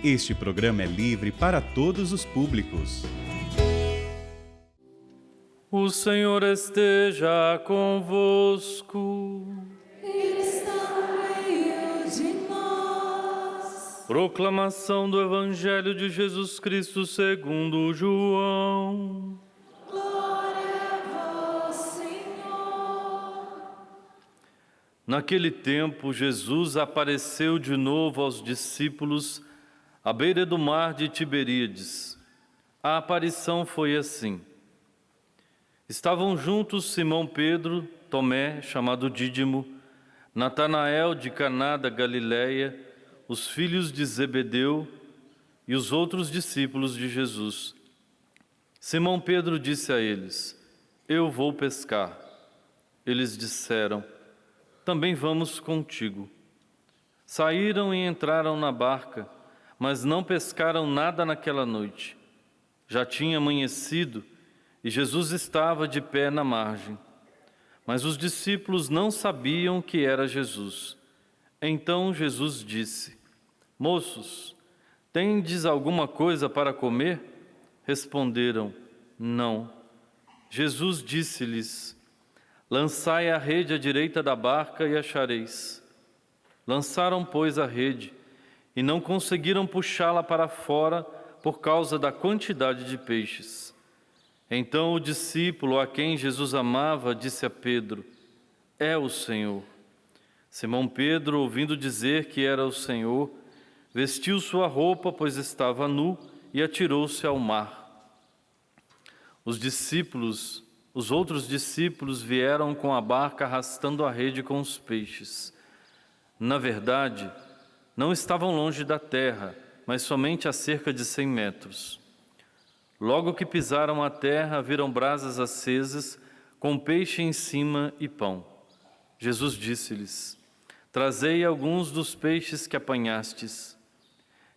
Este programa é livre para todos os públicos. O Senhor esteja convosco. Ele está no meio de nós. Proclamação do Evangelho de Jesus Cristo segundo João. Glória a vós, Senhor. Naquele tempo, Jesus apareceu de novo aos discípulos à beira do mar de Tiberíades. A aparição foi assim. Estavam juntos Simão Pedro, Tomé, chamado Dídimo, Natanael de Caná da Galileia, os filhos de Zebedeu e os outros discípulos de Jesus. Simão Pedro disse a eles: Eu vou pescar. Eles disseram: Também vamos contigo. Saíram e entraram na barca, mas não pescaram nada naquela noite. Já tinha amanhecido e Jesus estava de pé na margem. Mas os discípulos não sabiam que era Jesus. Então Jesus disse: Moços, tendes alguma coisa para comer? Responderam: Não. Jesus disse-lhes: Lançai a rede à direita da barca e achareis. Lançaram, pois, a rede, e não conseguiram puxá-la para fora por causa da quantidade de peixes. Então o discípulo a quem Jesus amava disse a Pedro: É o Senhor. Simão Pedro, ouvindo dizer que era o Senhor, vestiu sua roupa, pois estava nu, e atirou-se ao mar. Os outros discípulos vieram com a barca arrastando a rede com os peixes. Na verdade, não estavam longe da terra, mas somente a cerca de 100 metros. Logo que pisaram a terra, viram brasas acesas, com peixe em cima e pão. Jesus disse-lhes: Trazei alguns dos peixes que apanhastes.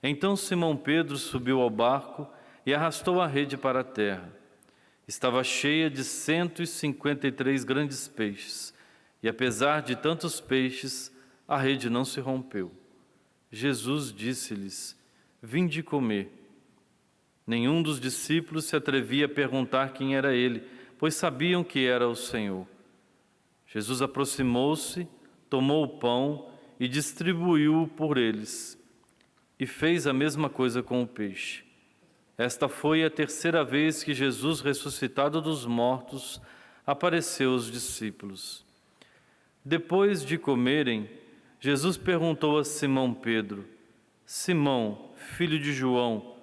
Então Simão Pedro subiu ao barco e arrastou a rede para a terra. Estava cheia de 153 grandes peixes, e apesar de tantos peixes, a rede não se rompeu. Jesus disse-lhes: Vinde comer. Nenhum dos discípulos se atrevia a perguntar quem era ele, pois sabiam que era o Senhor. Jesus aproximou-se, tomou o pão e distribuiu-o por eles, e fez a mesma coisa com o peixe. Esta foi a terceira vez que Jesus, ressuscitado dos mortos, apareceu aos discípulos. Depois de comerem, Jesus perguntou a Simão Pedro: Simão, filho de João,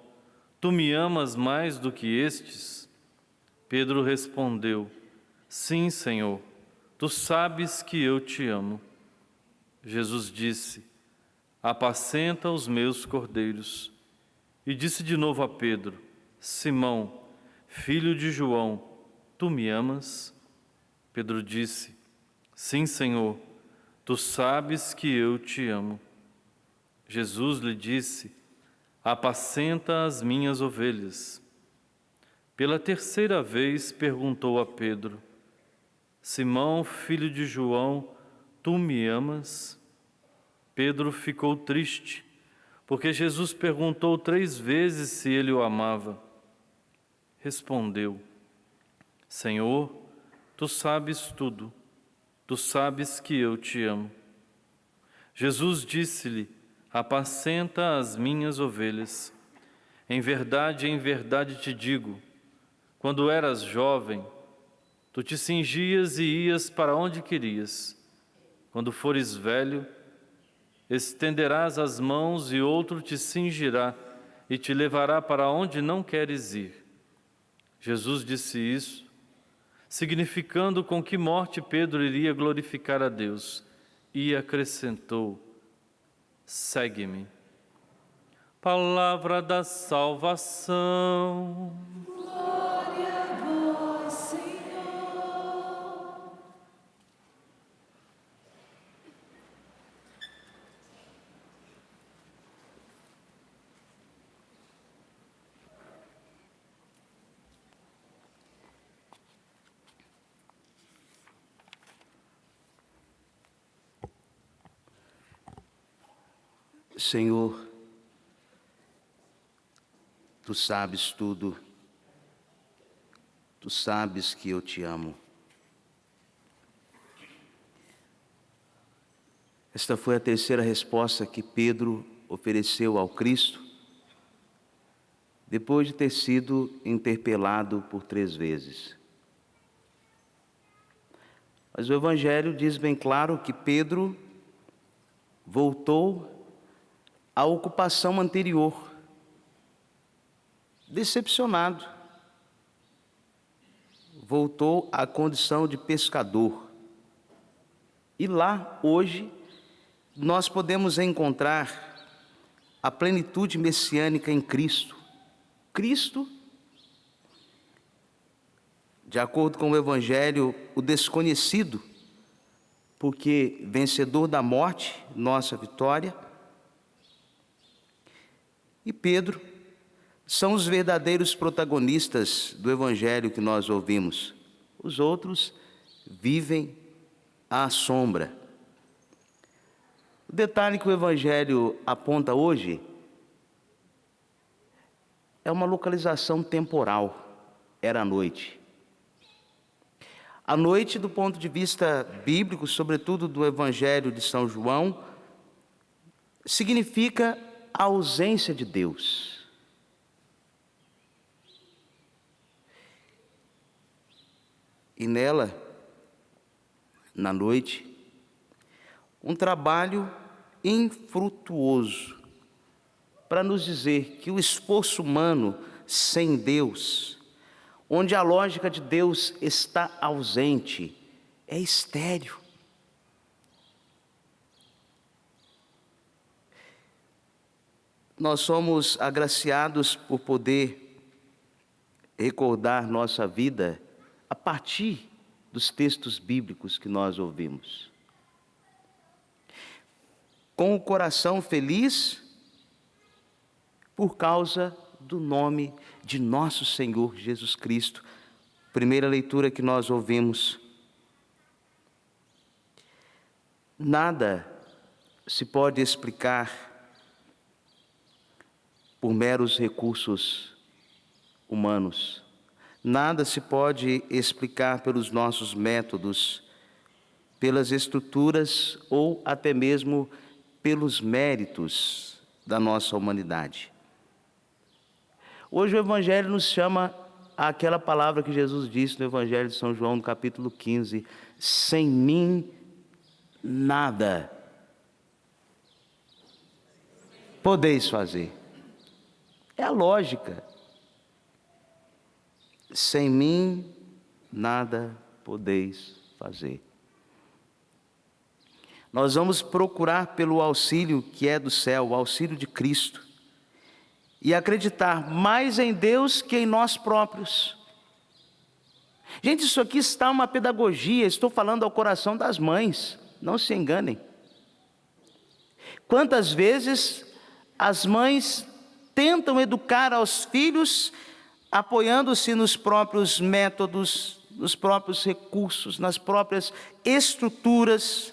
tu me amas mais do que estes? Pedro respondeu: Sim, Senhor, tu sabes que eu te amo. Jesus disse: Apacenta os meus cordeiros. E disse de novo a Pedro: Simão, filho de João, tu me amas? Pedro disse: Sim, Senhor, tu sabes que eu te amo. Jesus lhe disse: Apacenta as minhas ovelhas. Pela terceira vez perguntou a Pedro: Simão, filho de João, tu me amas? Pedro ficou triste, porque Jesus perguntou 3 vezes se ele o amava. Respondeu: Senhor, tu sabes tudo, tu sabes que eu te amo. Jesus disse-lhe: Apacenta as minhas ovelhas. Em verdade te digo, quando eras jovem, tu te cingias e ias para onde querias. Quando fores velho, estenderás as mãos e outro te cingirá e te levará para onde não queres ir. Jesus disse isso, significando com que morte Pedro iria glorificar a Deus, e acrescentou: Segue-me. Palavra da salvação. Glória a vós, Senhor. Senhor, Tu sabes tudo. Tu sabes que eu te amo. Esta foi a terceira resposta que Pedro ofereceu ao Cristo, depois de ter sido interpelado por 3 vezes. Mas o Evangelho diz bem claro que Pedro voltou à ocupação anterior, decepcionado. Voltou à condição de pescador. E lá, hoje, nós podemos encontrar a plenitude messiânica em Cristo. Cristo, de acordo com o Evangelho, o desconhecido, porque vencedor da morte, nossa vitória, e Pedro são os verdadeiros protagonistas do Evangelho que nós ouvimos. Os outros vivem à sombra. O detalhe que o Evangelho aponta hoje é uma localização temporal. Era a noite. A noite, do ponto de vista bíblico, sobretudo do Evangelho de São João, significa a ausência de Deus. E nela, na noite, um trabalho infrutuoso para nos dizer que o esforço humano sem Deus, onde a lógica de Deus está ausente, é estéril. Nós somos agraciados por poder recordar nossa vida a partir dos textos bíblicos que nós ouvimos. Com o coração feliz por causa do nome de nosso Senhor Jesus Cristo. Primeira leitura que nós ouvimos. Nada se pode explicar por meros recursos humanos. Nada se pode explicar pelos nossos métodos, pelas estruturas ou até mesmo pelos méritos da nossa humanidade. Hoje o Evangelho nos chama àquela palavra que Jesus disse no Evangelho de São João, no capítulo 15: sem mim nada podeis fazer. É a lógica. Sem mim nada podeis fazer. Nós vamos procurar pelo auxílio que é do céu, o auxílio de Cristo, e acreditar mais em Deus que em nós próprios. Gente, isso aqui está uma pedagogia, estou falando ao coração das mães, não se enganem. Quantas vezes as mães tentam educar aos filhos, apoiando-se nos próprios métodos, nos próprios recursos, nas próprias estruturas,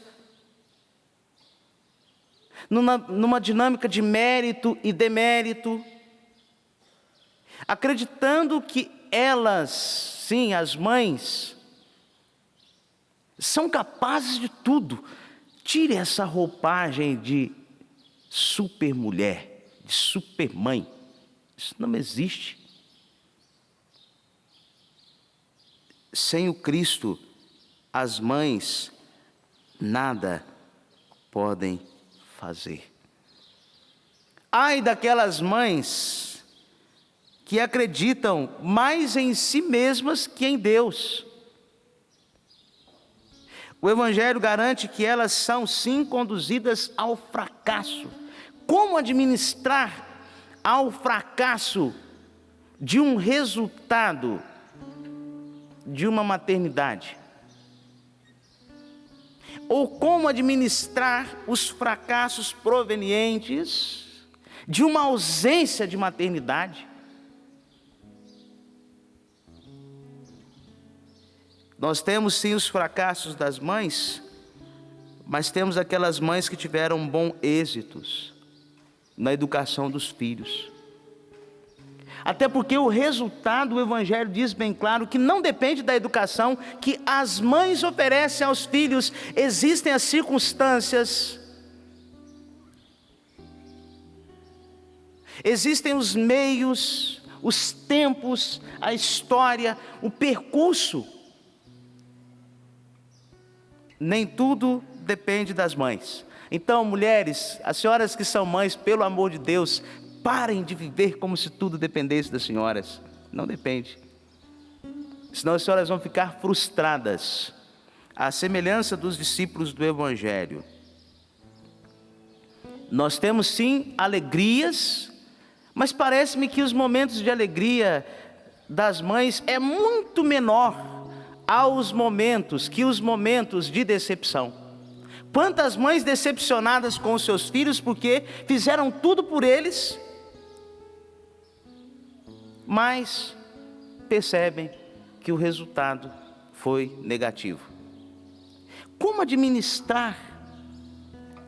numa dinâmica de mérito e demérito, acreditando que elas, sim, as mães, são capazes de tudo. Tire essa roupagem de supermulher, de supermãe. Isso não existe. Sem o Cristo, as mães nada podem fazer. Ai daquelas mães que acreditam mais em si mesmas que em Deus. O Evangelho garante que elas são sim conduzidas ao fracasso. Como administrar ao fracasso de um resultado de uma maternidade? Ou como administrar os fracassos provenientes de uma ausência de maternidade? Nós temos sim os fracassos das mães, mas temos aquelas mães que tiveram bons êxitos na educação dos filhos. Até porque o resultado do Evangelho diz bem claro que não depende da educação que as mães oferecem aos filhos. Existem as circunstâncias, existem os meios, os tempos, a história, o percurso. Nem tudo depende das mães. Então, mulheres, as senhoras que são mães, pelo amor de Deus, parem de viver como se tudo dependesse das senhoras. Não depende. Senão as senhoras vão ficar frustradas. À semelhança dos discípulos do Evangelho. Nós temos sim alegrias, mas parece-me que os momentos de alegria das mães é muito menor aos momentos que os momentos de decepção. Quantas mães decepcionadas com os seus filhos porque fizeram tudo por eles, mas percebem que o resultado foi negativo. Como administrar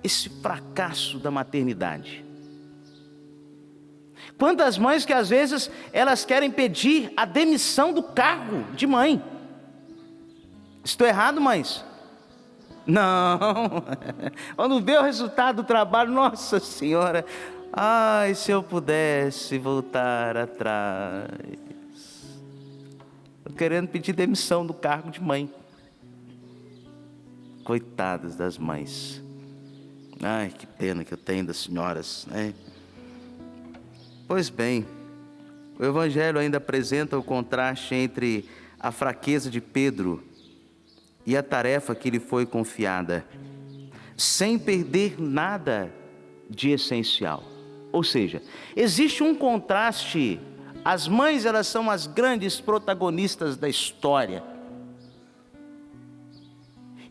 esse fracasso da maternidade? Quantas mães que às vezes elas querem pedir a demissão do cargo de mãe. Estou errado, mães? Não. Quando vê o resultado do trabalho, nossa Senhora, ai, se eu pudesse voltar atrás. Estou querendo pedir demissão do cargo de mãe. Coitadas das mães. Ai, que pena que eu tenho das senhoras, né? Pois bem, o Evangelho ainda apresenta o contraste entre a fraqueza de Pedro e a tarefa que lhe foi confiada, sem perder nada de essencial. Ou seja, existe um contraste. As mães, elas são as grandes protagonistas da história.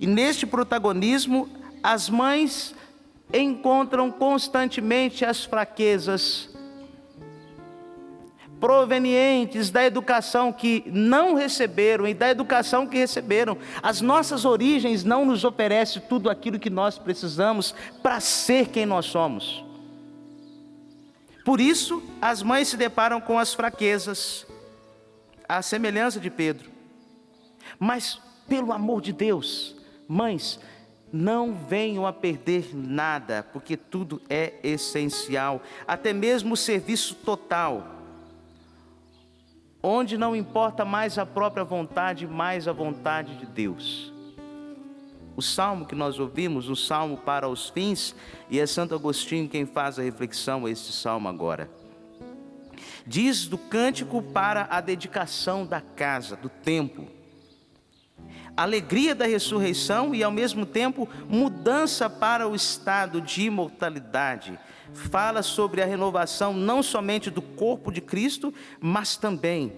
E neste protagonismo, as mães encontram constantemente as fraquezas provenientes da educação que não receberam e da educação que receberam. As nossas origens não nos oferecem tudo aquilo que nós precisamos para ser quem nós somos. Por isso, as mães se deparam com as fraquezas, à semelhança de Pedro. Mas, pelo amor de Deus, mães, não venham a perder nada, porque tudo é essencial, até mesmo o serviço total, onde não importa mais a própria vontade, mais a vontade de Deus. O salmo que nós ouvimos, o salmo para os fins, e é Santo Agostinho quem faz a reflexão a este salmo agora. Diz do cântico para a dedicação da casa, do templo. Alegria da ressurreição e ao mesmo tempo mudança para o estado de imortalidade. Fala sobre a renovação não somente do corpo de Cristo, mas também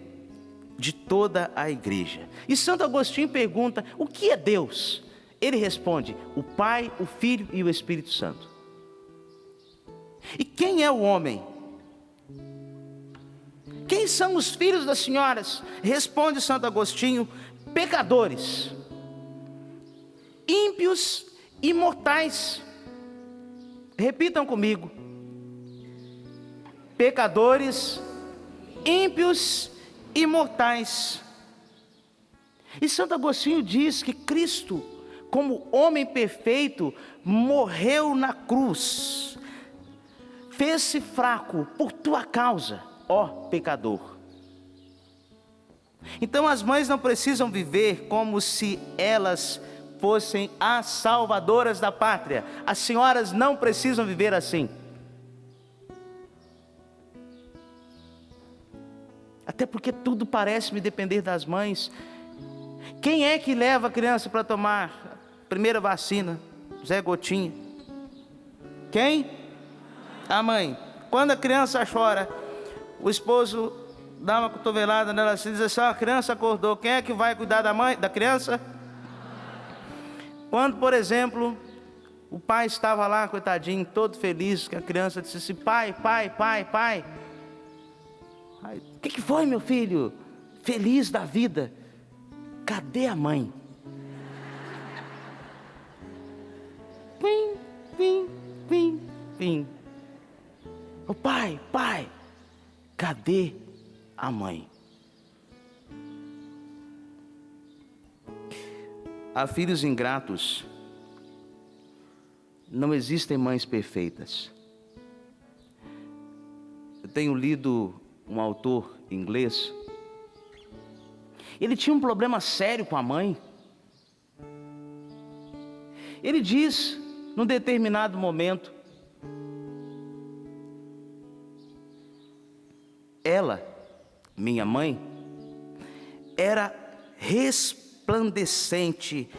de toda a igreja. E Santo Agostinho pergunta: o que é Deus? Ele responde: o Pai, o Filho e o Espírito Santo. E quem é o homem? Quem são os filhos das senhoras? Responde Santo Agostinho: pecadores, ímpios e mortais. Repitam comigo: pecadores, ímpios e mortais. E Santo Agostinho diz que Cristo, como homem perfeito, morreu na cruz, fez-se fraco por tua causa, ó pecador. Então as mães não precisam viver como se elas fossem as salvadoras da pátria. As senhoras não precisam viver assim. Até porque tudo parece me depender das mães. Quem é que leva a criança para tomar a primeira vacina? Zé Gotinha. Quem? A mãe. Quando a criança chora, o esposo dá uma cotovelada nela e diz assim: a criança acordou. Quem é que vai cuidar da mãe, da criança? Quando, por exemplo, o pai estava lá, coitadinho, todo feliz, que a criança disse assim: pai, pai, pai, pai. O que foi, meu filho? Feliz da vida. Cadê a mãe? Vim. O pai, pai, cadê a mãe. Há filhos ingratos. Não existem mães perfeitas. Eu tenho lido um autor inglês. Ele tinha um problema sério com a mãe. Ele diz, num determinado momento, ela, minha mãe, era resplandecente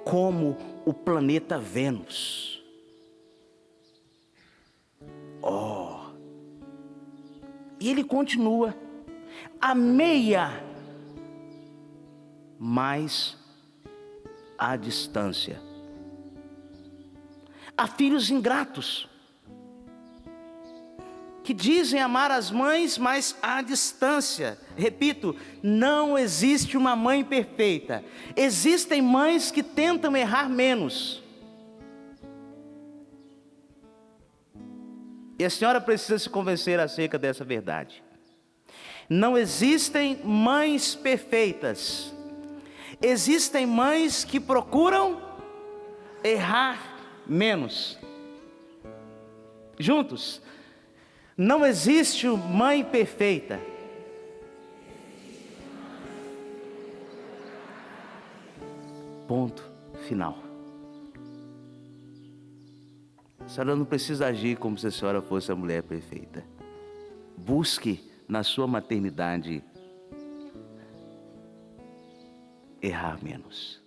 como o planeta Vênus. E ele continua, amei-a, mas à distância. Há filhos ingratos, que dizem amar as mães, mas à distância. Repito, não existe uma mãe perfeita. Existem mães que tentam errar menos. E a senhora precisa se convencer acerca dessa verdade. Não existem mães perfeitas. Existem mães que procuram errar menos. Juntos. Não existe mãe perfeita. Ponto final. A senhora não precisa agir como se a senhora fosse a mulher perfeita. Busque na sua maternidade errar menos.